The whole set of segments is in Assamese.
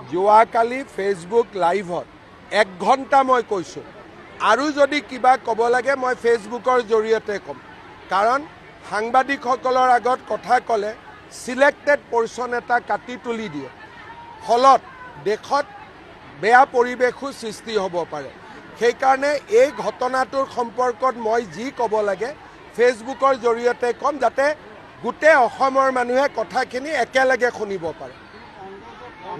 যোৱাকালি ফেচবুক লাইভত 1 ঘণ্টা মই কৈছোঁ আৰু যদি কিবা ক'ব লাগে মই ফেচবুকৰ জৰিয়তে ক'ম কাৰণ সাংবাদিকসকলৰ আগত কথা ক'লে সিলেক্টেড পৰ্চন এটা কাটি তুলি দিয়ে ফলত দেশত বেয়া পৰিৱেশো সৃষ্টি হ'ব পাৰে সেইকাৰণে এই ঘটনাটোৰ সম্পৰ্কত মই যি ক'ব লাগে ফেচবুকৰ জৰিয়তে ক'ম যাতে গোটেই অসমৰ মানুহে কথাখিনি একেলগে শুনিব পাৰে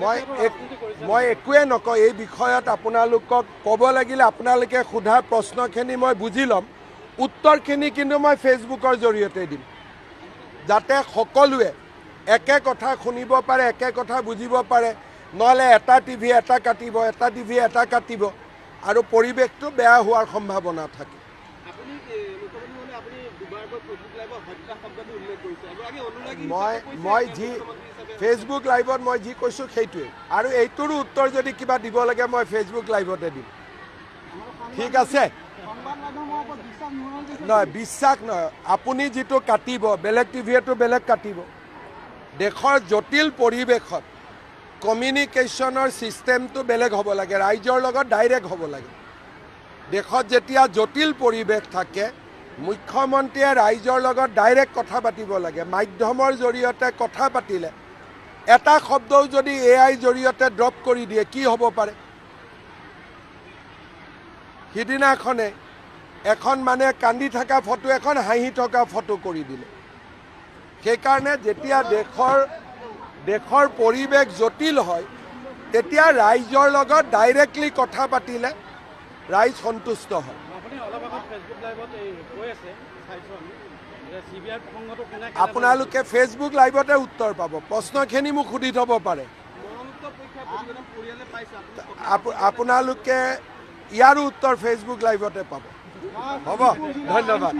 মই একোৱে নকওঁ এই বিষয়ত আপোনালোকক ক'ব লাগিলে আপোনালোকে সোধা প্ৰশ্নখিনি মই বুজি ল'ম উত্তৰখিনি কিন্তু মই ফেচবুকৰ জৰিয়তে দিম যাতে সকলোৱে একে কথা শুনিব পাৰে একে কথা বুজিব পাৰে নহ'লে এটা টিভি এটা কাটিব এটা টিভি এটা কাটিব আৰু পৰিৱেশটো বেয়া হোৱাৰ সম্ভাৱনা থাকে মই যি ফেচবুক লাইভত মই যি কৈছোঁ সেইটোৱে আৰু এইটোৰো উত্তৰ যদি কিবা দিব লাগে মই ফেচবুক লাইভতে দিম ঠিক আছে নহয় বিশ্বাস নহয় আপুনি যিটো কাটিব বেলেগ টিভিয়েটো বেলেগ কাটিব দেশৰ জটিল পৰিৱেশত কমিউনিকেশ্যনৰ ছিষ্টেমটো বেলেগ হ'ব লাগে ৰাইজৰ লগত ডাইৰেক্ট হ'ব লাগে দেশত যেতিয়া জটিল পৰিৱেশ থাকে মুখ্যমন্ত্ৰীয়ে ৰাইজৰ লগত ডাইৰেক্ট কথা পাতিব লাগে মাধ্যমৰ জৰিয়তে কথা পাতিলে এটা শব্দও যদি এআই জৰিয়তে ড্ৰপ কৰি দিয়ে কি হ'ব পাৰে সিদিনাখনে এখন মানে কান্দি থকা ফটো এখন হাঁহি থকা ফটো কৰি দিলে সেইকাৰণে যেতিয়া দেশৰ পৰিৱেশ জটিল হয় তেতিয়া ৰাইজৰ লগত ডাইৰেক্টলি কথা পাতিলে ৰাইজ সন্তুষ্ট হয় আপোনালোকে ফেচবুক লাইভতে উত্তৰ পাব প্ৰশ্নখিনি মোক সুধি থ'ব পাৰে আপোনালোকে ইয়াৰো উত্তৰ ফেচবুক লাইভতে পাব হ'ব ধন্যবাদ